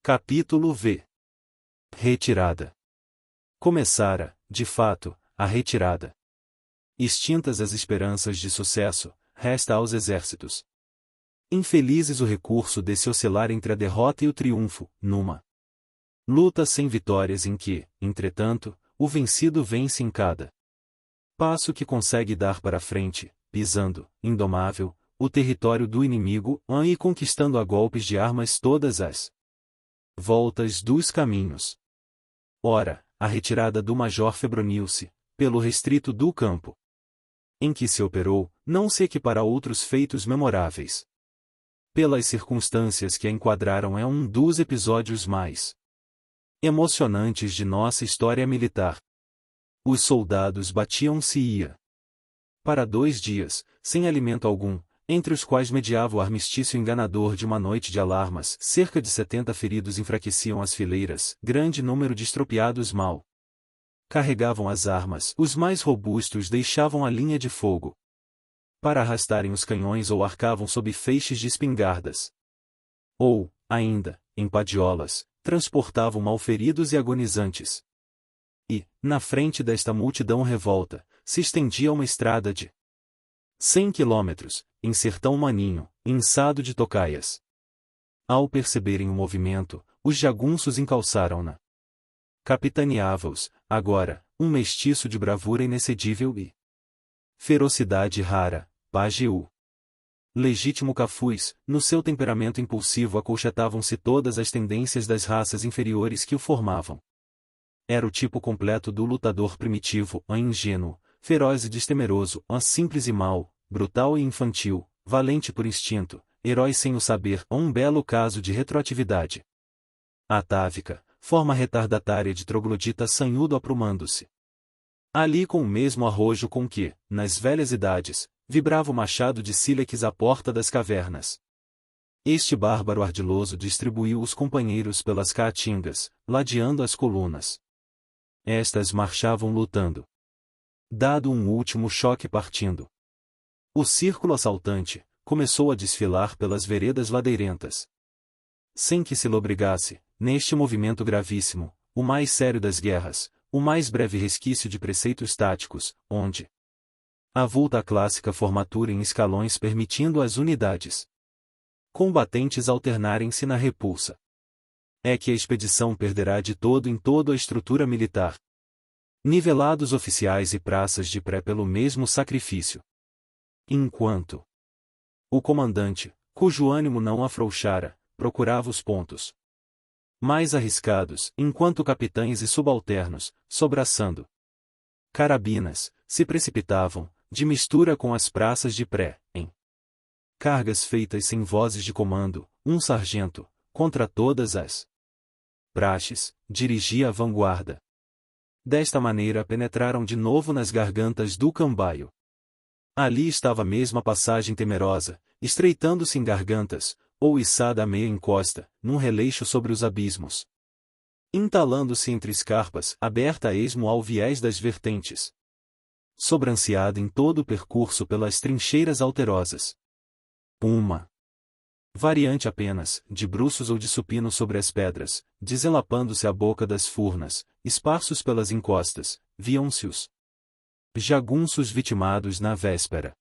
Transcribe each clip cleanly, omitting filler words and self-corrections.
Capítulo V. Retirada. Começara, de fato, a retirada. Extintas as esperanças de sucesso, resta aos exércitos infelizes o recurso de se oscilar entre a derrota e o triunfo, numa luta sem vitórias em que, entretanto, o vencido vence em cada passo que consegue dar para frente, pisando, indomável, o território do inimigo e conquistando a golpes de armas todas as voltas dos caminhos. Ora, a retirada do Major Febronil-se, pelo restrito do campo em que se operou, não se equipara a outros feitos memoráveis. Pelas circunstâncias que a enquadraram, é um dos episódios mais emocionantes de nossa história militar. Os soldados batiam-se e ia para 2 dias, sem alimento algum, entre os quais mediava o armistício enganador de uma noite de alarmas. Cerca de 70 feridos enfraqueciam as fileiras, grande número de estropiados mal carregavam as armas, os mais robustos deixavam a linha de fogo para arrastarem os canhões ou arcavam sob feixes de espingardas. Ou, ainda, em padiolas, transportavam malferidos e agonizantes. E, na frente desta multidão revolta, se estendia uma estrada de 100 quilômetros, em sertão maninho, inçado de tocaias. Ao perceberem o movimento, os jagunços encalçaram-na. Capitaneava-os, agora, um mestiço de bravura inexcedível e ferocidade rara, Pajeú. Legítimo Cafuz, no seu temperamento impulsivo acolchetavam-se todas as tendências das raças inferiores que o formavam. Era o tipo completo do lutador primitivo, ingênuo, feroz e destemeroso, simples e mau, brutal e infantil, valente por instinto, herói sem o saber, um belo caso de retroatividade atávica, forma retardatária de troglodita sanhudo aprumando-se ali com o mesmo arrojo com que, nas velhas idades, vibrava o machado de sílex à porta das cavernas. Este bárbaro ardiloso distribuiu os companheiros pelas caatingas, ladeando as colunas. Estas marchavam lutando. Dado um último choque partindo, o círculo assaltante começou a desfilar pelas veredas ladeirentas. Sem que se lobrigasse, neste movimento gravíssimo, o mais sério das guerras, o mais breve resquício de preceitos táticos, onde avulta a clássica formatura em escalões permitindo às unidades combatentes alternarem-se na repulsa. É que a expedição perderá de todo em todo a estrutura militar. Nivelados oficiais e praças de pré pelo mesmo sacrifício. Enquanto o comandante, cujo ânimo não afrouxara, procurava os pontos mais arriscados, enquanto capitães e subalternos, sobraçando carabinas, se precipitavam, de mistura com as praças de pré, em cargas feitas sem vozes de comando, um sargento, contra todas as praxes, dirigia a vanguarda. Desta maneira penetraram de novo nas gargantas do cambaio. Ali estava mesmo a passagem temerosa, estreitando-se em gargantas, ou içada a meia encosta, num releixo sobre os abismos. Entalando-se entre escarpas, aberta a esmo ao viés das vertentes. Sobranceada em todo o percurso pelas trincheiras alterosas. Uma variante apenas, de bruços ou de supino sobre as pedras, desenlapando-se à boca das furnas, esparsos pelas encostas, viam-se os jagunços vitimados na véspera.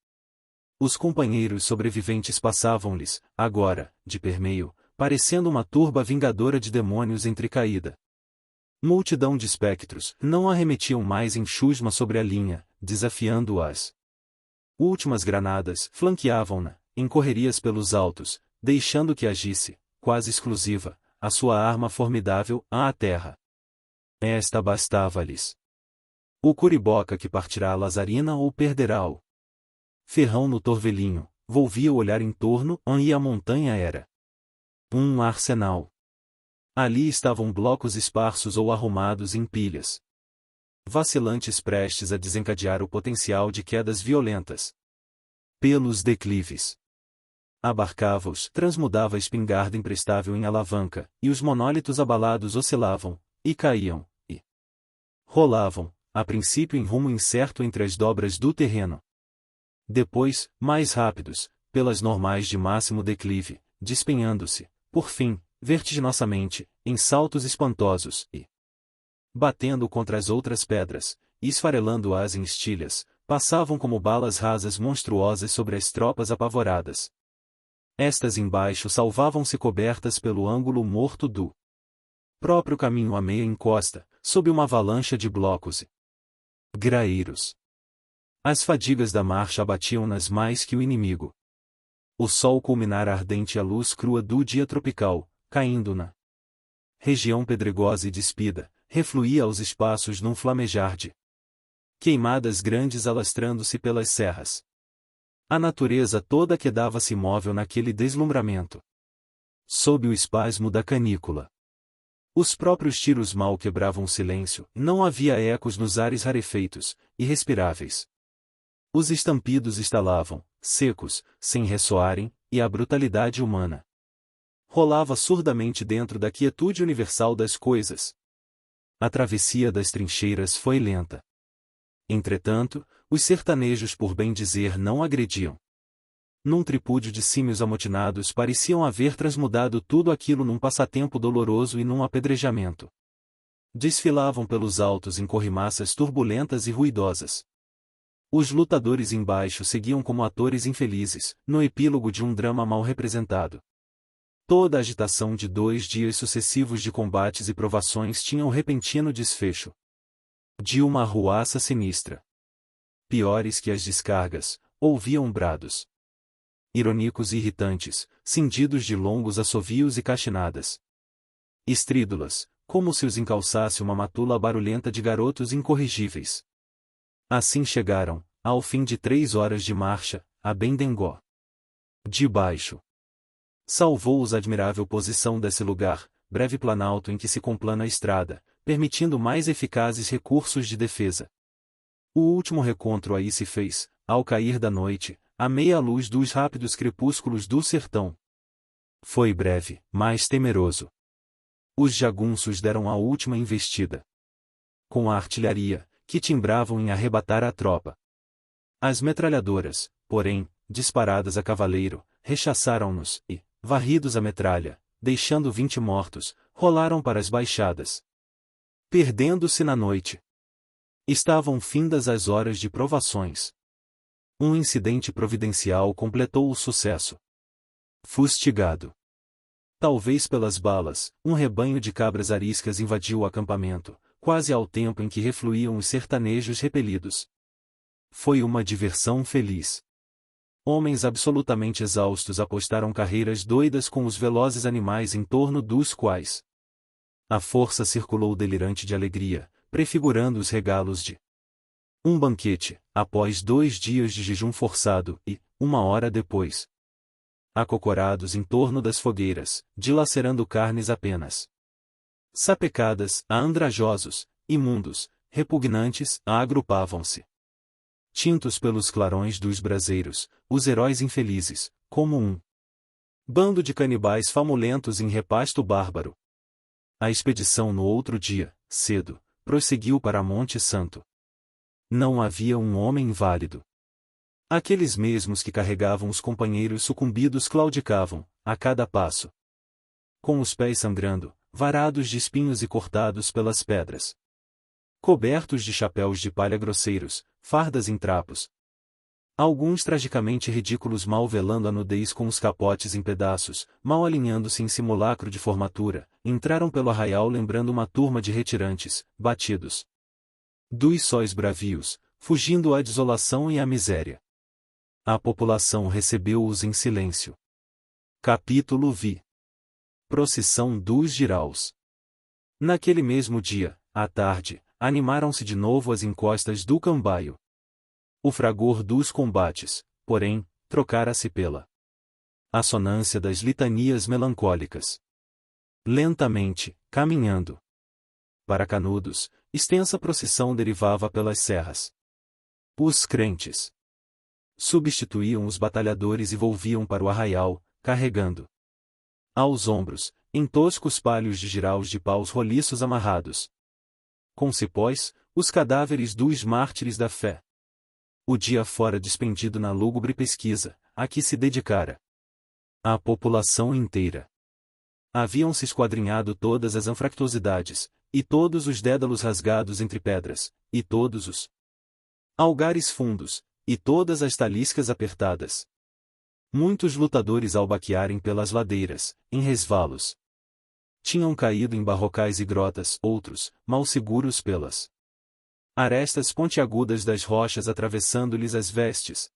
Os companheiros sobreviventes passavam-lhes, agora, de permeio, parecendo uma turba vingadora de demônios entrecaída. Multidão de espectros, não arremetiam mais em chusma sobre a linha, desafiando as últimas granadas, flanqueavam-na, em correrias pelos altos, deixando que agisse, quase exclusiva, a sua arma formidável, à terra. Esta bastava-lhes. O curiboca que partirá a lazarina ou perderá o ferrão no torvelinho, volvia o olhar em torno, e a montanha era um arsenal. Ali estavam blocos esparsos ou arrumados em pilhas, vacilantes prestes a desencadear o potencial de quedas violentas pelos declives. Abarcava-os, transmudava a espingarda imprestável em alavanca, e os monólitos abalados oscilavam, e caíam, e rolavam, a princípio em rumo incerto entre as dobras do terreno. Depois, mais rápidos, pelas normais de máximo declive, despenhando-se, por fim, vertiginosamente, em saltos espantosos, e, batendo contra as outras pedras, e esfarelando-as em estilhas, passavam como balas rasas monstruosas sobre as tropas apavoradas. Estas embaixo salvavam-se cobertas pelo ângulo morto do próprio caminho à meia encosta, sob uma avalanche de blocos e graeiros. As fadigas da marcha abatiam-nas mais que o inimigo. O sol culminara ardente à luz crua do dia tropical, caindo na região pedregosa e despida, refluía aos espaços num flamejar de queimadas grandes alastrando-se pelas serras. A natureza toda quedava-se imóvel naquele deslumbramento. Sob o espasmo da canícula. Os próprios tiros mal quebravam o silêncio, não havia ecos nos ares rarefeitos, irrespiráveis. Os estampidos estalavam, secos, sem ressoarem, e a brutalidade humana rolava surdamente dentro da quietude universal das coisas. A travessia das trincheiras foi lenta. Entretanto, os sertanejos por bem dizer não agrediam. Num tripúdio de símios amotinados pareciam haver transmudado tudo aquilo num passatempo doloroso e num apedrejamento. Desfilavam pelos altos em corrimaças turbulentas e ruidosas. Os lutadores embaixo seguiam como atores infelizes, no epílogo de um drama mal representado. Toda a agitação de 2 dias sucessivos de combates e provações tinha um repentino desfecho. De uma arruaça sinistra. Piores que as descargas, ouviam brados irônicos e irritantes, cindidos de longos assovios e cachinadas estrídulas, como se os encalçasse uma matula barulhenta de garotos incorrigíveis. Assim chegaram, ao fim de 3 horas de marcha, a Bendengó. De baixo. Salvou-os a admirável posição desse lugar, breve planalto em que se complana a estrada, permitindo mais eficazes recursos de defesa. O último recontro aí se fez, ao cair da noite, à meia luz dos rápidos crepúsculos do sertão. Foi breve, mas temeroso. Os jagunços deram a última investida. Com a artilharia, que timbravam em arrebatar a tropa. As metralhadoras, porém, disparadas a cavaleiro, rechaçaram-nos, e, varridos a metralha, deixando 20 mortos, rolaram para as baixadas. Perdendo-se na noite. Estavam findas as horas de provações. Um incidente providencial completou o sucesso. Fustigado. Talvez pelas balas, um rebanho de cabras ariscas invadiu o acampamento, quase ao tempo em que refluíam os sertanejos repelidos. Foi uma diversão feliz. Homens absolutamente exaustos apostaram carreiras doidas com os velozes animais em torno dos quais a força circulou delirante de alegria, prefigurando os regalos de um banquete, após 2 dias de jejum forçado e, 1 hora depois, acocorados em torno das fogueiras, dilacerando carnes apenas sapecadas, a andrajosos, imundos, repugnantes, agrupavam-se. Tintos pelos clarões dos braseiros, os heróis infelizes, como um bando de canibais famulentos em repasto bárbaro. A expedição no outro dia, cedo, prosseguiu para Monte Santo. Não havia um homem inválido. Aqueles mesmos que carregavam os companheiros sucumbidos claudicavam, a cada passo, com os pés sangrando, varados de espinhos e cortados pelas pedras. Cobertos de chapéus de palha grosseiros, fardas em trapos. Alguns tragicamente ridículos mal velando a nudez com os capotes em pedaços, mal alinhando-se em simulacro de formatura, entraram pelo arraial lembrando uma turma de retirantes, batidos dos sóis bravios, fugindo à desolação e à miséria. A população recebeu-os em silêncio. Capítulo V. Procissão dos Jiraus. Naquele mesmo dia, à tarde, animaram-se de novo as encostas do Cambaio. O fragor dos combates, porém, trocara-se pela assonância das litanias melancólicas. Lentamente, caminhando para Canudos, extensa procissão derivava pelas serras. Os crentes substituíam os batalhadores e volviam para o arraial, carregando aos ombros, em toscos palhos de jiraus de paus roliços amarrados com cipós, os cadáveres dos mártires da fé. O dia fora despendido na lúgubre pesquisa, a que se dedicara a população inteira. Haviam se esquadrinhado todas as anfractuosidades, e todos os dédalos rasgados entre pedras, e todos os algares fundos, e todas as taliscas apertadas. Muitos lutadores ao baquearem pelas ladeiras, em resvalos, tinham caído em barrocais e grotas, outros, mal seguros pelas arestas pontiagudas das rochas atravessando-lhes as vestes.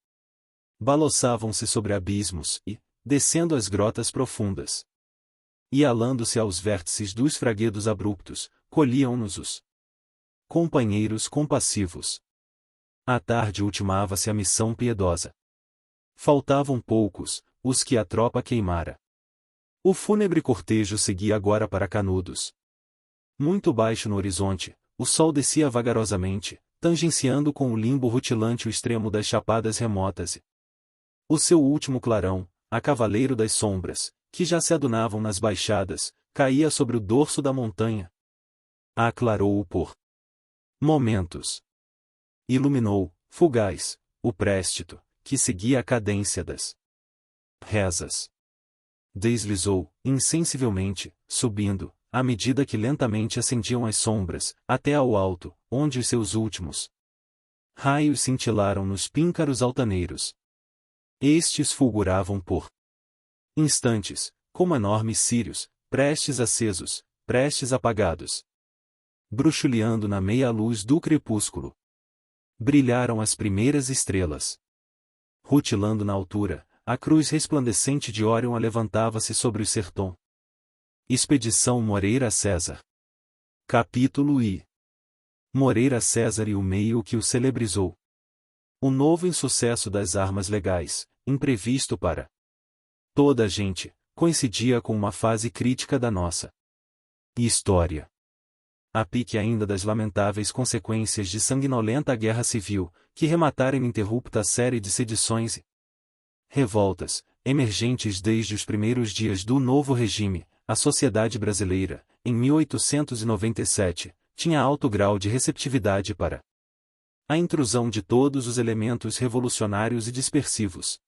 Balançavam-se sobre abismos e, descendo as grotas profundas, e alando-se aos vértices dos fraguedos abruptos, colhiam-nos os companheiros compassivos. À tarde ultimava-se a missão piedosa. Faltavam poucos, os que a tropa queimara. O fúnebre cortejo seguia agora para Canudos. Muito baixo no horizonte, o sol descia vagarosamente, tangenciando com o limbo rutilante o extremo das chapadas remotas e o seu último clarão, a cavaleiro das sombras, que já se adunavam nas baixadas, caía sobre o dorso da montanha. Aclarou-o por momentos. Iluminou, fugaz, o préstito, que seguia a cadência das rezas. Deslizou, insensivelmente, subindo, à medida que lentamente ascendiam as sombras, até ao alto, onde os seus últimos raios cintilaram nos píncaros altaneiros. Estes fulguravam por instantes, como enormes círios, prestes acesos, prestes apagados. Bruxuleando na meia-luz do crepúsculo. Brilharam as primeiras estrelas. Rutilando na altura, a cruz resplandecente de Órion alevantava-se sobre o sertão. Expedição Moreira César. Capítulo I. Moreira César e o meio que o celebrizou. O novo insucesso das armas legais, imprevisto para toda a gente, coincidia com uma fase crítica da nossa história. A pique ainda das lamentáveis consequências de sanguinolenta guerra civil, que rematara ininterrupta a série de sedições e revoltas, emergentes desde os primeiros dias do novo regime, a sociedade brasileira, em 1897, tinha alto grau de receptividade para a intrusão de todos os elementos revolucionários e dispersivos.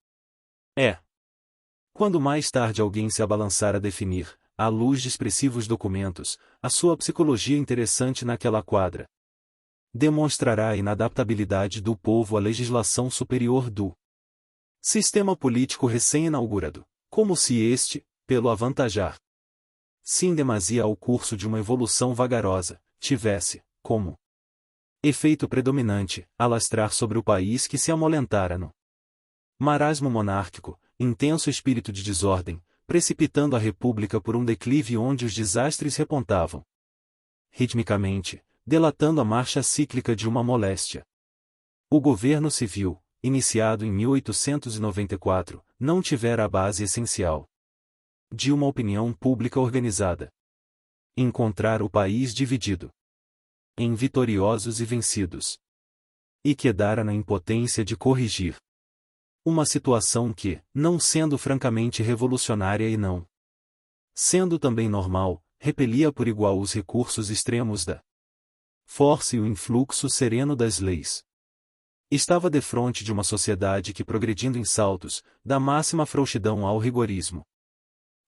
Quando mais tarde alguém se abalançar a definir, à luz de expressivos documentos, a sua psicologia interessante naquela quadra, demonstrará a inadaptabilidade do povo à legislação superior do sistema político recém-inaugurado, como se este, pelo avantajar, sim demasia ao curso de uma evolução vagarosa, tivesse, como efeito predominante, alastrar sobre o país que se amolentara no marasmo monárquico, intenso espírito de desordem, precipitando a república por um declive onde os desastres repontavam ritmicamente, delatando a marcha cíclica de uma moléstia. O governo civil, iniciado em 1894, não tivera a base essencial de uma opinião pública organizada. Encontrar o país dividido em vitoriosos e vencidos. E quedara na impotência de corrigir uma situação que, não sendo francamente revolucionária e não sendo também normal, repelia por igual os recursos extremos da força e o influxo sereno das leis. Estava defronte de uma sociedade que, progredindo em saltos, da máxima frouxidão ao rigorismo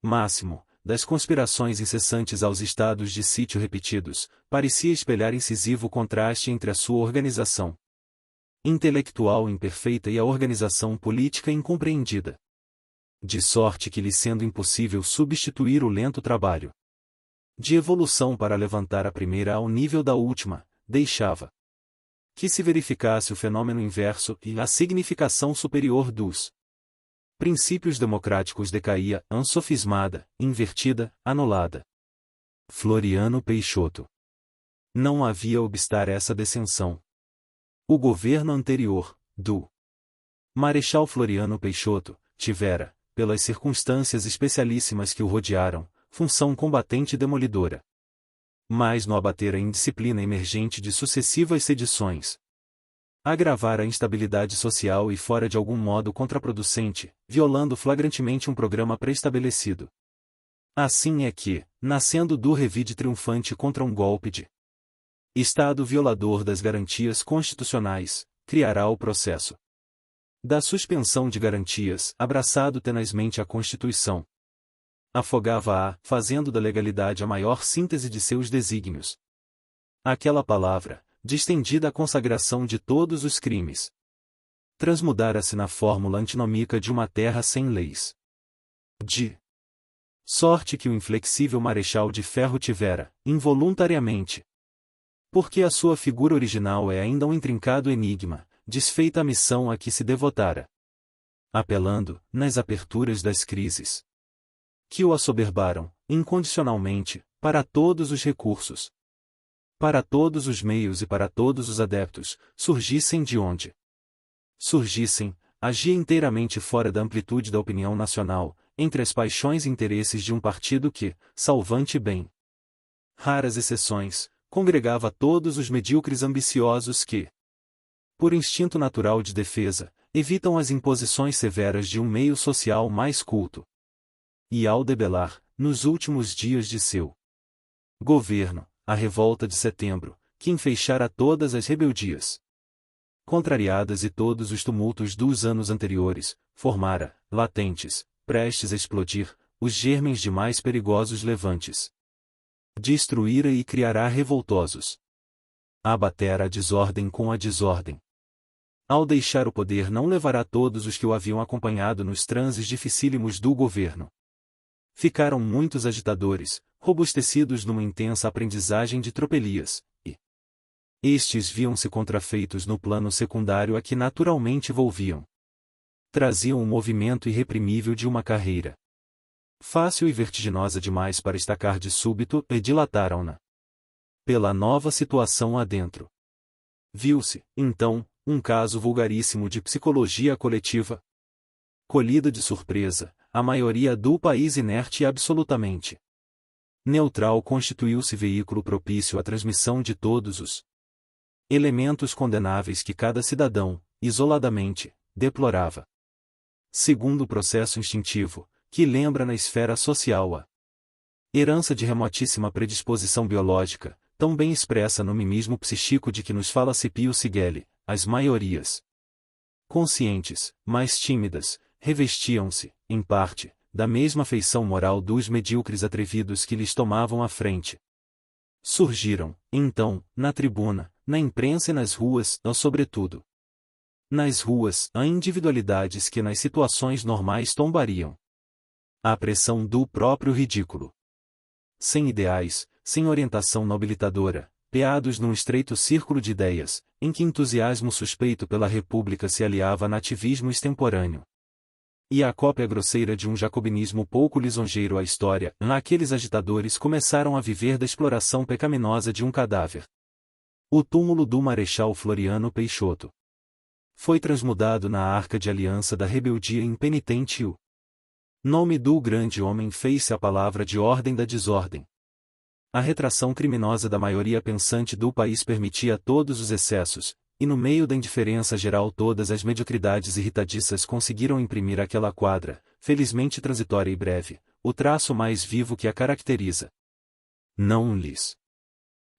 máximo, das conspirações incessantes aos estados de sítio repetidos, parecia espelhar incisivo contraste entre a sua organização intelectual imperfeita e a organização política incompreendida. De sorte que lhe sendo impossível substituir o lento trabalho de evolução para levantar a primeira ao nível da última, deixava que se verificasse o fenômeno inverso e a significação superior dos princípios democráticos decaía, ansofismada, invertida, anulada. Floriano Peixoto. Não havia obstar essa descensão. O governo anterior, do Marechal Floriano Peixoto, tivera, pelas circunstâncias especialíssimas que o rodearam, função combatente e demolidora. Mas no abater a indisciplina emergente de sucessivas sedições, agravar a instabilidade social e fora de algum modo contraproducente, violando flagrantemente um programa pré-estabelecido. Assim é que, nascendo do revide triunfante contra um golpe de Estado violador das garantias constitucionais, criará o processo da suspensão de garantias, abraçado tenazmente à Constituição. Afogava-a, fazendo da legalidade a maior síntese de seus desígnios. Aquela palavra, distendida à consagração de todos os crimes, transmudara-se na fórmula antinômica de uma terra sem leis. De sorte que o inflexível Marechal de Ferro tivera, involuntariamente, porque a sua figura original é ainda um intrincado enigma, desfeita a missão a que se devotara, apelando, nas aperturas das crises que o assoberbaram, incondicionalmente, para todos os recursos, para todos os meios e para todos os adeptos, surgissem de onde surgissem, agia inteiramente fora da amplitude da opinião nacional, entre as paixões e interesses de um partido que, salvante bem raras exceções, congregava todos os medíocres ambiciosos que, por instinto natural de defesa, evitam as imposições severas de um meio social mais culto. E ao debelar, nos últimos dias de seu governo, a revolta de setembro, que enfeixara todas as rebeldias contrariadas e todos os tumultos dos anos anteriores, formara, latentes, prestes a explodir, os germens de mais perigosos levantes. Destruíra e criará revoltosos. Abatera a desordem com a desordem. Ao deixar o poder não levará todos os que o haviam acompanhado nos transes dificílimos do governo. Ficaram muitos agitadores, robustecidos numa intensa aprendizagem de tropelias, e estes viam-se contrafeitos no plano secundário a que naturalmente volviam. Traziam um movimento irreprimível de uma carreira fácil e vertiginosa demais para estacar de súbito, e dilataram-na pela nova situação adentro. Viu-se, então, um caso vulgaríssimo de psicologia coletiva. Colhida de surpresa, a maioria do país inerte e absolutamente neutral constituiu-se veículo propício à transmissão de todos os elementos condenáveis que cada cidadão, isoladamente, deplorava. Segundo o processo instintivo, que lembra na esfera social a herança de remotíssima predisposição biológica, tão bem expressa no mimismo psíquico de que nos fala Scipio Sighelli, as maiorias conscientes, mais tímidas, revestiam-se, em parte, da mesma feição moral dos medíocres atrevidos que lhes tomavam a frente. Surgiram, então, na tribuna, na imprensa e nas ruas, sobretudo nas ruas, há individualidades que nas situações normais tombariam à pressão do próprio ridículo. Sem ideais, sem orientação nobilitadora, peados num estreito círculo de ideias, em que entusiasmo suspeito pela República se aliava a nativismo extemporâneo e a cópia grosseira de um jacobinismo pouco lisonjeiro à história, aqueles agitadores começaram a viver da exploração pecaminosa de um cadáver. O túmulo do Marechal Floriano Peixoto foi transmudado na arca de aliança da rebeldia impenitente e o nome do grande homem fez-se a palavra de ordem da desordem. A retração criminosa da maioria pensante do país permitia todos os excessos, e no meio da indiferença geral todas as mediocridades irritadiças conseguiram imprimir àquela quadra, felizmente transitória e breve, o traço mais vivo que a caracteriza. Não lhes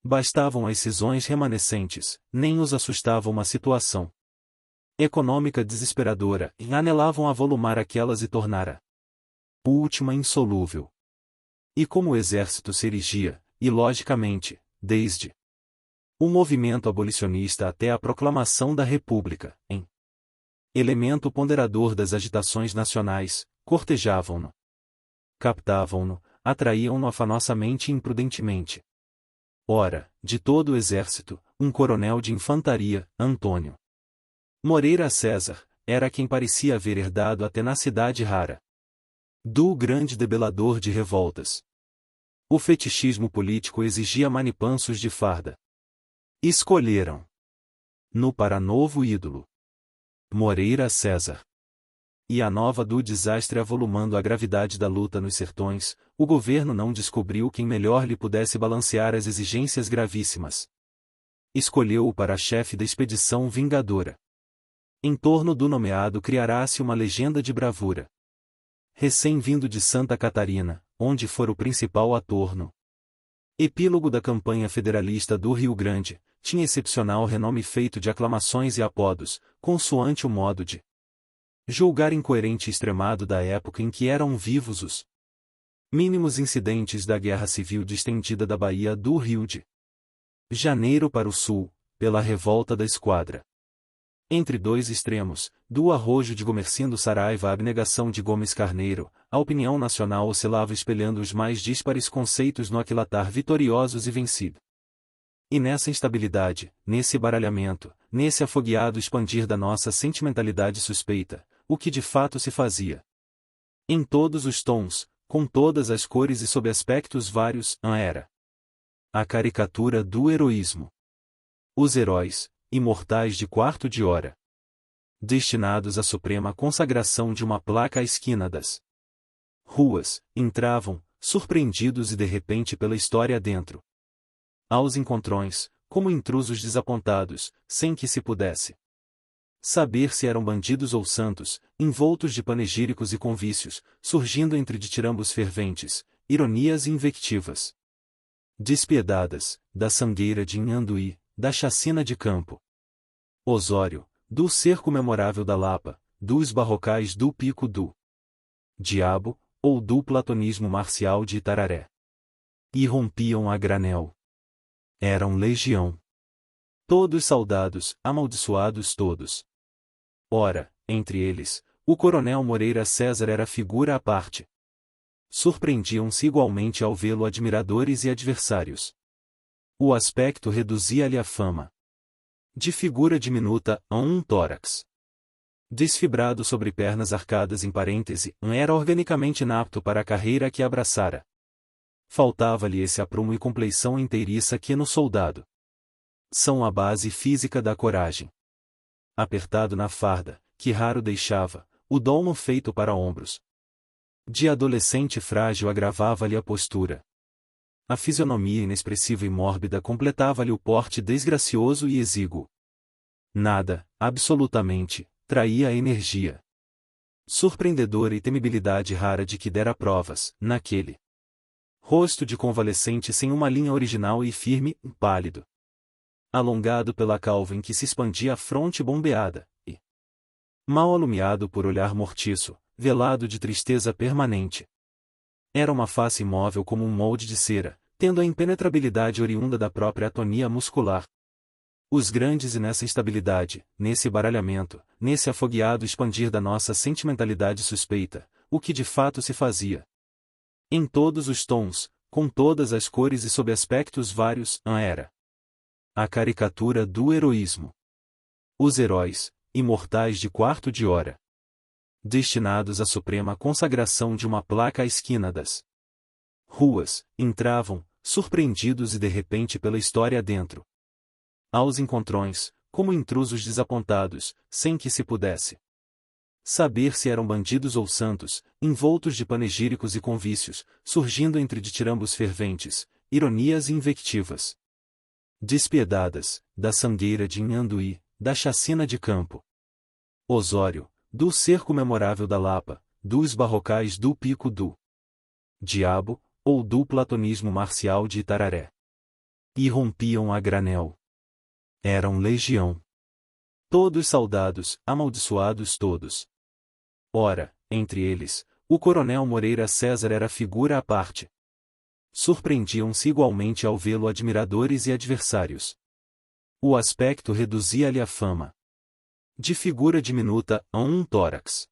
bastavam as cisões remanescentes, nem os assustava uma situação econômica desesperadora, e anelavam a volumar aquelas e tornar a última insolúvel. E como o exército se erigia, e logicamente, desde o movimento abolicionista até a proclamação da República, em elemento ponderador das agitações nacionais, cortejavam-no, captavam-no, atraíam-no afanosamente e imprudentemente. Ora, de todo o exército, um coronel de infantaria, Antônio Moreira César, era quem parecia haver herdado a tenacidade rara do grande debelador de revoltas. O fetichismo político exigia manipansos de farda. Escolheram no para novo ídolo Moreira César. E a nova do desastre avolumando a gravidade da luta nos sertões, o governo não descobriu quem melhor lhe pudesse balancear as exigências gravíssimas. Escolheu-o para chefe da expedição vingadora. Em torno do nomeado criará-se uma legenda de bravura. Recém-vindo de Santa Catarina, onde fora o principal ator no epílogo da campanha federalista do Rio Grande, tinha excepcional renome feito de aclamações e apodos, consoante o modo de julgar incoerente e extremado da época em que eram vivos os Mínimos incidentes da Guerra Civil distendida da Bahia do Rio de Janeiro para o sul, pela revolta da Esquadra. Entre dois extremos, do arrojo de Gomercindo Saraiva à abnegação de Gomes Carneiro, a opinião nacional oscilava espelhando os mais díspares conceitos no aquilatar vitoriosos e vencido. E nessa instabilidade, nesse baralhamento, nesse afogueado expandir da nossa sentimentalidade suspeita, o que de fato se fazia? Em todos os tons, com todas as cores e sob aspectos vários, era a caricatura do heroísmo. Os heróis, imortais de quarto de hora, destinados à suprema consagração de uma placa à esquina das ruas, entravam, surpreendidos e de repente pela história adentro, aos encontrões, como intrusos desapontados, sem que se pudesse saber se eram bandidos ou santos, envoltos de panegíricos e convícios, surgindo entre ditirambos ferventes, ironias e invectivas despiedadas, da sangueira de Inhanduí, da chacina de Campo Osório, do cerco memorável da Lapa, dos barrocais do Pico do Diabo, ou do platonismo marcial de Itararé. E rompiam a granel. Eram legião. Todos soldados, amaldiçoados todos. Ora, entre eles, o coronel Moreira César era figura à parte. Surpreendiam-se igualmente ao vê-lo admiradores e adversários. O aspecto reduzia-lhe a fama de figura diminuta a um tórax desfibrado sobre pernas arcadas em parêntese, era organicamente inapto para a carreira que abraçara. Faltava-lhe esse aprumo e compleição inteiriça que no soldado são a base física da coragem. Apertado na farda, que raro deixava, o dolmo feito para ombros de adolescente frágil agravava-lhe a postura. A fisionomia inexpressiva e mórbida completava-lhe o porte desgracioso e exíguo. Nada, absolutamente, traía a energia surpreendedora e temibilidade rara de que dera provas, naquele rosto de convalescente sem uma linha original e firme, pálido, alongado pela calva em que se expandia a fronte bombeada, e mal alumiado por olhar mortiço, velado de tristeza permanente. Era uma face imóvel como um molde de cera, tendo a impenetrabilidade oriunda da própria atonia muscular. Os grandes e nessa instabilidade, nesse baralhamento, nesse afogueado expandir da nossa sentimentalidade suspeita, o que de fato se fazia? Em todos os tons, com todas as cores e sob aspectos vários, era a caricatura do heroísmo. Os heróis, imortais de quarto de hora, destinados à suprema consagração de uma placa à esquina das ruas, entravam, surpreendidos e de repente pela história adentro, aos encontrões, como intrusos desapontados, sem que se pudesse saber se eram bandidos ou santos, envoltos de panegíricos e convícios, surgindo entre ditirambos ferventes, ironias e invectivas despiedadas, da sangueira de Inhanduí, da chacina de Campo Osório, do cerco memorável da Lapa, dos barrocais do Pico do Diabo, ou do platonismo marcial de Itararé. E rompiam a granel. Eram legião. Todos soldados, amaldiçoados todos. Ora, entre eles, o coronel Moreira César era figura à parte. Surpreendiam-se igualmente ao vê-lo admiradores e adversários. O aspecto reduzia-lhe a fama de figura diminuta a um tórax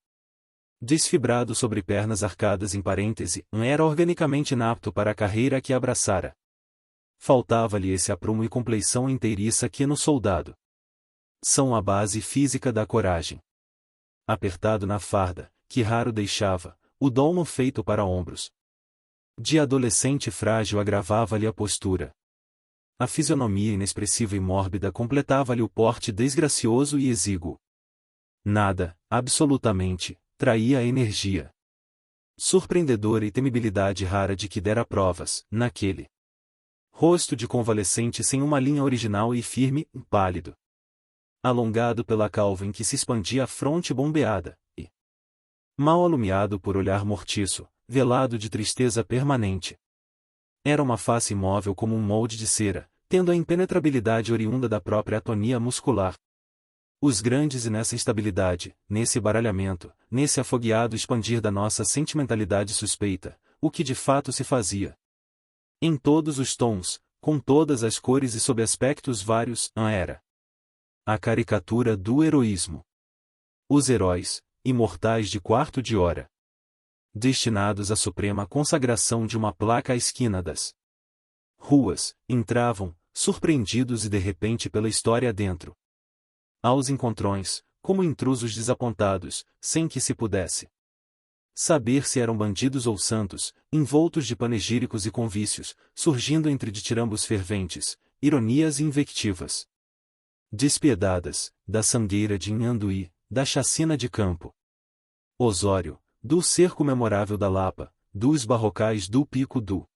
desfibrado sobre pernas arcadas em parêntese, era organicamente inapto para a carreira que abraçara. Faltava-lhe esse aprumo e compleição inteiriça que no soldado são a base física da coragem. Apertado na farda, que raro deixava, o dolmo feito para ombros de adolescente frágil agravava-lhe a postura. A fisionomia inexpressiva e mórbida completava-lhe o porte desgracioso e exíguo. Nada, absolutamente, traía a energia surpreendedora e temibilidade rara de que dera provas, naquele rosto de convalescente sem uma linha original e firme, pálido, alongado pela calva em que se expandia a fronte bombeada, e mal alumiado por olhar mortiço, velado de tristeza permanente. Era uma face imóvel como um molde de cera, tendo a impenetrabilidade oriunda da própria atonia muscular. Os grandes e nessa instabilidade, nesse baralhamento, nesse afogueado expandir da nossa sentimentalidade suspeita, o que de fato se fazia. Em todos os tons, com todas as cores e sob aspectos vários, era a caricatura do heroísmo. Os heróis, imortais de quarto de hora, destinados à suprema consagração de uma placa à esquina das ruas, entravam, surpreendidos e de repente pela história adentro. Aos encontrões, como intrusos desapontados, sem que se pudesse saber se eram bandidos ou santos, envoltos de panegíricos e convícios, surgindo entre ditirambos ferventes, ironias e invectivas despiedadas, da sangueira de Inhanduí, da chacina de Campo Osório, do cerco memorável da Lapa, dos barrocais do Pico do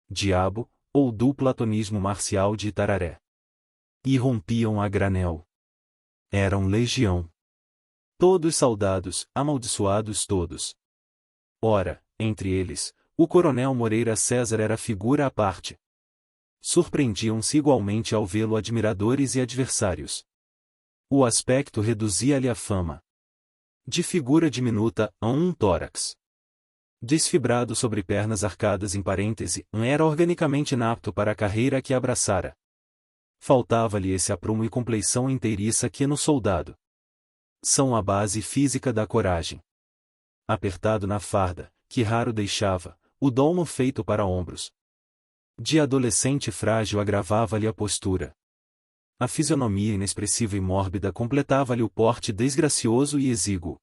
Diabo, ou do platonismo marcial de Itararé. E rompiam a granel. Eram legião. Todos soldados, amaldiçoados todos. Ora, entre eles, o coronel Moreira César era figura à parte. Surpreendiam-se igualmente ao vê-lo admiradores e adversários. O aspecto reduzia-lhe a fama de figura diminuta a um tórax desfibrado sobre pernas arcadas em parêntese, era organicamente inapto para a carreira que abraçara. Faltava-lhe esse aprumo e compleição inteiriça que no soldado são a base física da coragem. Apertado na farda, que raro deixava, o dolmo feito para ombros de adolescente frágil agravava-lhe a postura. A fisionomia inexpressiva e mórbida completava-lhe o porte desgracioso e exíguo.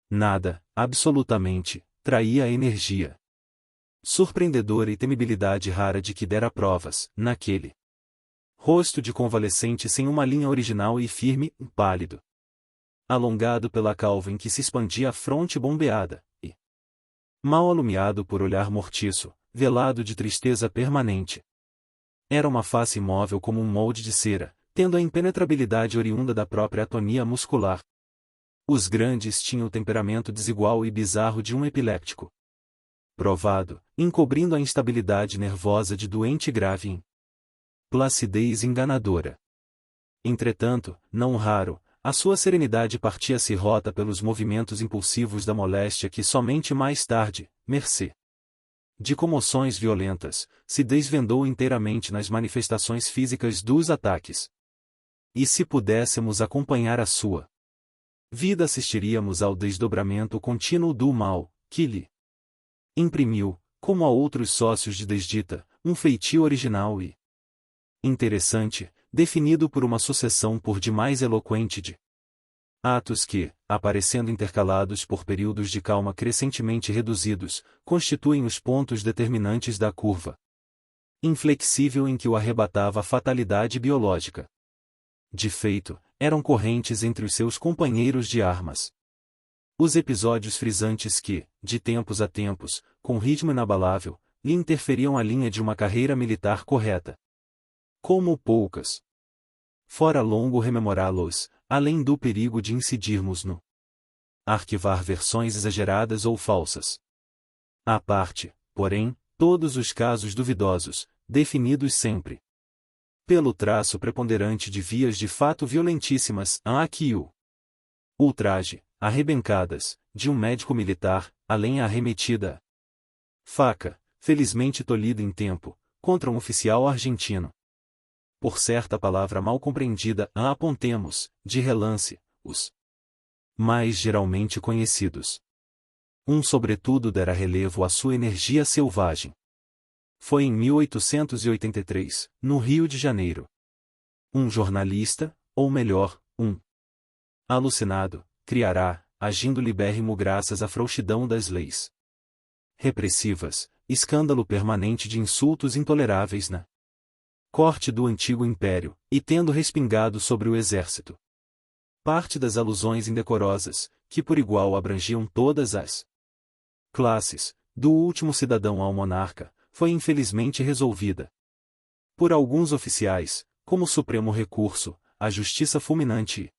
Nada, absolutamente, traía a energia surpreendedora e temibilidade rara de que dera provas, naquele rosto de convalescente sem uma linha original e firme, pálido, alongado pela calva em que se expandia a fronte bombeada, e mal alumiado por olhar mortiço, velado de tristeza permanente. Era uma face imóvel como um molde de cera, tendo a impenetrabilidade oriunda da própria atonia muscular. Os grandes tinham o temperamento desigual e bizarro de um epiléptico provado, encobrindo a instabilidade nervosa de doente grave em placidez enganadora. Entretanto, não raro, a sua serenidade partia-se rota pelos movimentos impulsivos da moléstia que somente mais tarde, mercê de comoções violentas, se desvendou inteiramente nas manifestações físicas dos ataques. E se pudéssemos acompanhar a sua vida, assistiríamos ao desdobramento contínuo do mal, que lhe imprimiu, como a outros sócios de desdita, um feitio original e interessante, definido por uma sucessão por demais eloquente de atos que, aparecendo intercalados por períodos de calma crescentemente reduzidos, constituem os pontos determinantes da curva inflexível em que o arrebatava a fatalidade biológica. De feito, eram correntes entre os seus companheiros de armas. Os episódios frisantes que, de tempos a tempos, com ritmo inabalável, lhe interferiam a linha de uma carreira militar correta. Como poucas. Fora longo rememorá-los, além do perigo de incidirmos no arquivar versões exageradas ou falsas. À parte, porém, todos os casos duvidosos, definidos sempre pelo traço preponderante de vias de fato violentíssimas, há aqui o ultraje, arrebencadas, de um médico militar, além a arremetida faca, felizmente tolhida em tempo, contra um oficial argentino. Por certa palavra mal compreendida, apontemos, de relance, os mais geralmente conhecidos. Um sobretudo dera relevo à sua energia selvagem. Foi em 1883, no Rio de Janeiro. Um jornalista, ou melhor, um alucinado, criará, agindo libérrimo graças à frouxidão das leis repressivas, escândalo permanente de insultos intoleráveis na corte do antigo império, e tendo respingado sobre o exército parte das alusões indecorosas, que por igual abrangiam todas as classes, do último cidadão ao monarca, foi infelizmente resolvida por alguns oficiais, como supremo recurso, à justiça fulminante.